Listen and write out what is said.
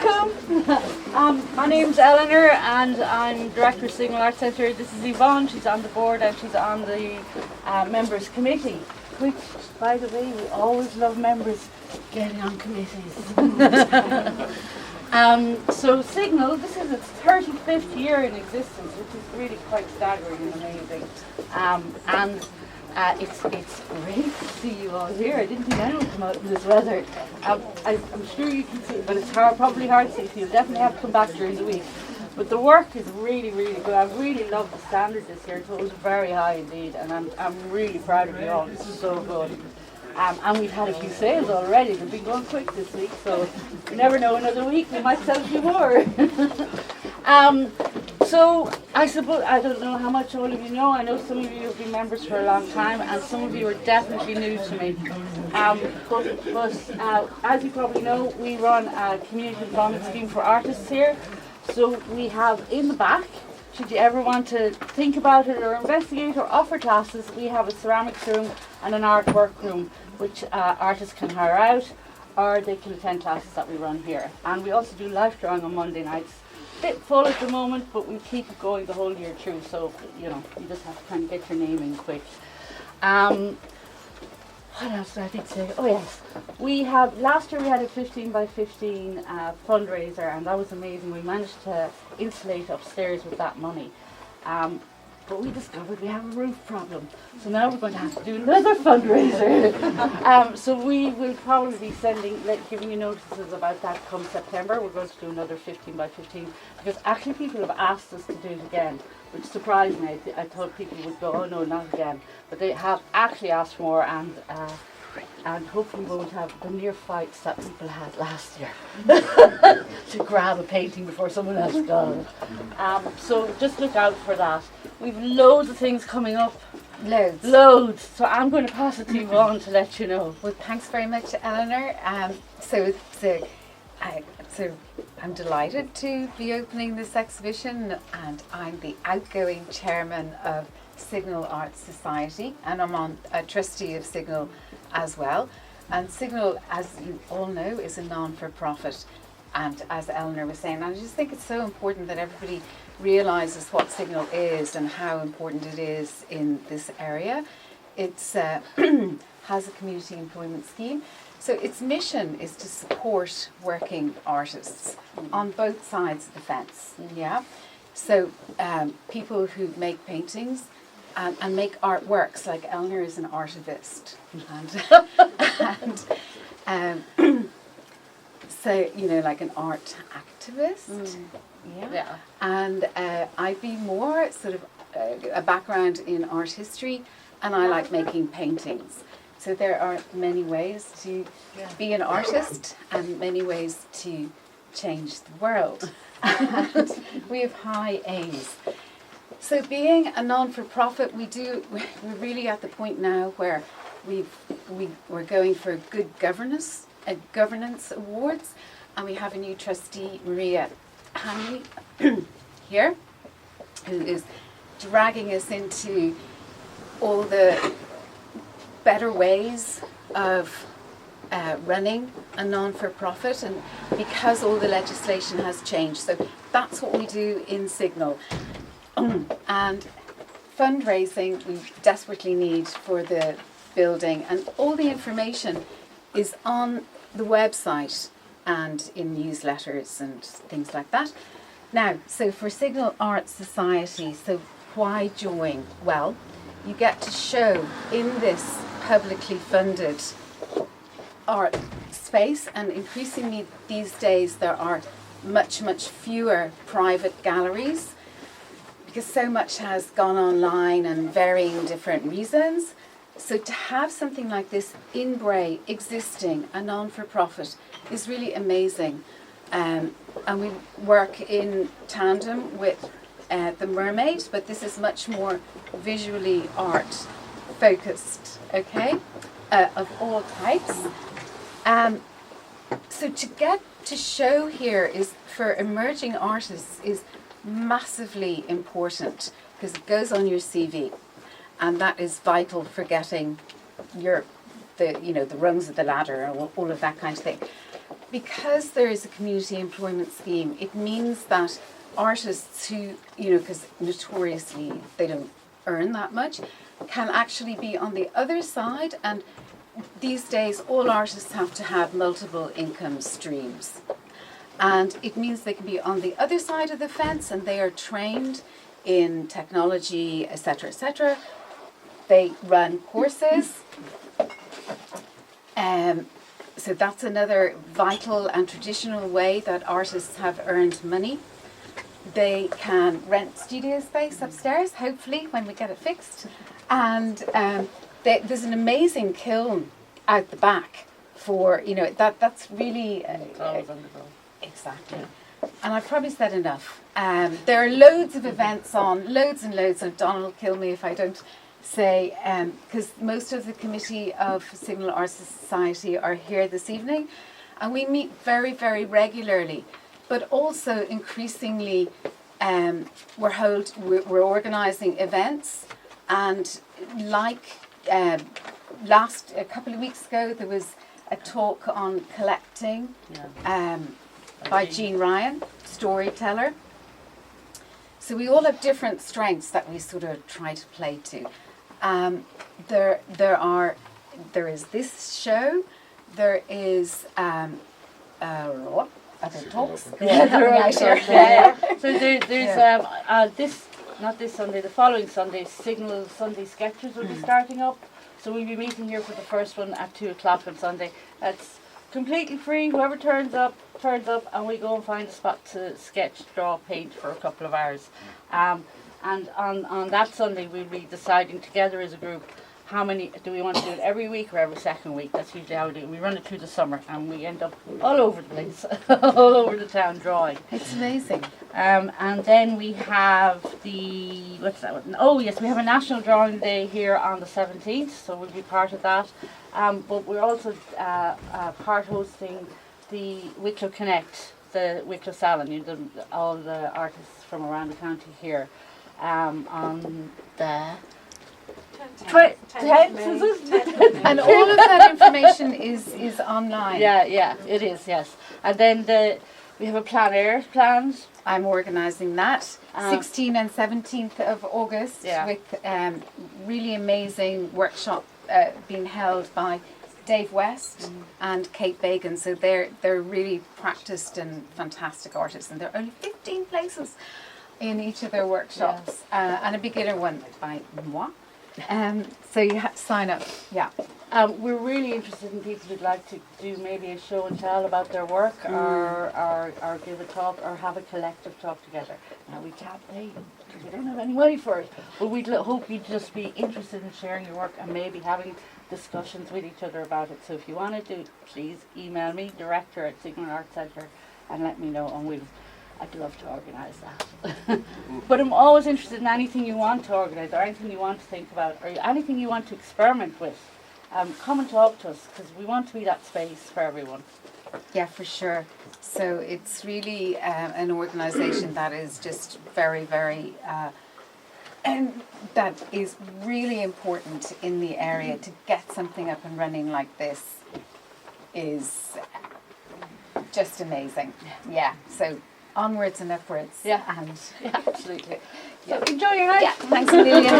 welcome. My name's Eleanor and I'm Director of Signal Arts Centre. This is Yvonne, she's on the board and she's on the members committee, which, by the way, we always love members getting on committees. So Signal, this is its 35th year in existence, which is really quite staggering and amazing. It's great to see you all here. I didn't think anyone would come out in this weather. I'm sure you can see, but it's probably hard to see, so you'll definitely have to come back during the week. But the work is really, really good. I really love the standards this year. It was very high indeed, and I'm really proud of you all. It's so good. And we've had a few sales already. They've been going quick this week, so you never know. Another week we might sell a few more. So I suppose, I don't know how much all of you know. I know some of you have been members for a long time and some of you are definitely new to me. But as you probably know, we run a community employment scheme for artists here. So we have in the back, should you ever want to think about it or investigate or offer classes, we have a ceramics room and an artwork room which artists can hire out or they can attend classes that we run here. And we also do live drawing on Monday nights. Bit full at the moment, but we keep it going the whole year through, so you know, you just have to kind of get your name in quick. What else did I think to say? Oh yes, last year we had a 15 by 15 fundraiser and that was amazing. We managed to insulate upstairs with that money. But we discovered we have a roof problem. So now we're going to have to do another fundraiser. So we will probably be giving you notices about that come September. We're going to do another 15 by 15 because actually people have asked us to do it again, which surprised me. I thought people would go, oh no, not again. But they have actually asked for more and hopefully we won't have the near fights that people had last year to grab a painting before someone else does. So just look out for that. We've loads of things coming up. Loads. So I'm going to pass it to Yvonne to let you know. Well, thanks very much, Eleanor. So I'm delighted to be opening this exhibition, and I'm the outgoing chairman of Signal Arts Society, and I'm a trustee of Signal as well. And Signal, as you all know, is a non-for-profit, and as Eleanor was saying, I just think it's so important that everybody realises what Signal is and how important it is in this area. It's has a community employment scheme. So its mission is to support working artists on both sides of the fence. Yeah. So people who make paintings and make artworks, like Eleanor is an artivist, and so you know, like an art activist. Yeah. And I'd be more sort of a background in art history, and I like making paintings. So there are many ways to be an artist and many ways to change the world. And we have high aims. So being a non-for-profit, we're really at the point now where we're going for good governance awards, and we have a new trustee, Maria Hanley, here, who is dragging us into all the better ways of running a non-for-profit, and because all the legislation has changed. So that's what we do in Signal. And fundraising we desperately need for the building, and all the information is on the website and in newsletters and things like that. Now, so for Signal Arts Society, so why join? Well, you get to show in this publicly funded art space, and increasingly these days there are much fewer private galleries because so much has gone online and varying different reasons. So to have something like this in Bray existing, a non-for-profit, is really amazing. And we work in tandem with the Mermaid, but this is much more visually art focused, okay, of all types. So to get to show here is for emerging artists is massively important because it goes on your CV, and that is vital for getting the rungs of the ladder and all of that kind of thing. because there is a community employment scheme, it means that artists who, because notoriously they don't earn that much, can actually be on the other side. And these days, all artists have to have multiple income streams. And it means they can be on the other side of the fence, and they are trained in technology, etc., etc. They run courses. So that's another vital and traditional way that artists have earned money. They can rent studio space upstairs, hopefully, when we get it fixed. And there's an amazing kiln out the back for, that's really... Exactly. And I've probably said enough. There are loads of events on, loads and loads, and Donald will kill me if I don't say, because most of the committee of Signal Arts Society are here this evening, and we meet very, very regularly. But also increasingly, we're organising events, and like a couple of weeks ago, there was a talk on collecting by Jean Ryan, storyteller. So we all have different strengths that we sort of try to play to. There is this show. There is other talks. So there's not this Sunday, the following Sunday, Signal Sunday Sketches will be starting up. So we'll be meeting here for the first one at 2:00 on Sunday. It's completely free. Whoever turns up, and we go and find a spot to sketch, draw, paint for a couple of hours. And on that Sunday, we'll be deciding together as a group how many, do we want to do it every week or every second week? That's usually how we do it. We run it through the summer, and we end up all over the place, all over the town drawing. It's amazing. And then we have what's that one? Oh yes, we have a National Drawing Day here on the 17th, so we'll be part of that. But we're also part hosting the Wicklow Connect, the Wicklow Salon, all the artists from around the county here on the 10th, and all of that information is online. Yeah, it is, yes. And then we have a plein air planned. I'm organising that 16th and 17th of August with really amazing workshop being held by Dave West and Kate Bagan. So they're really practiced and fantastic artists, and there are only 15 places in each of their workshops, and a beginner one by moi. So you have to sign up. Yeah. We're really interested in people who'd like to do maybe a show and tell about their work, or give a talk, or have a collective talk together. Now we can't pay because we don't have any money for it, but we'd hope you'd just be interested in sharing your work and maybe having discussions with each other about it. So if you want to do, please email me, director@Signal Arts Centre, and let me know, and I'd love to organise that. But I'm always interested in anything you want to organise, or anything you want to think about, or anything you want to experiment with. Come and talk to us, because we want to be that space for everyone. Yeah, for sure. So it's really an organisation that is just very, very, and that is really important in the area. To get something up and running like this is just amazing. Yeah, so onwards and upwards. Yeah, and absolutely. So enjoy your night. Yeah, thanks a million.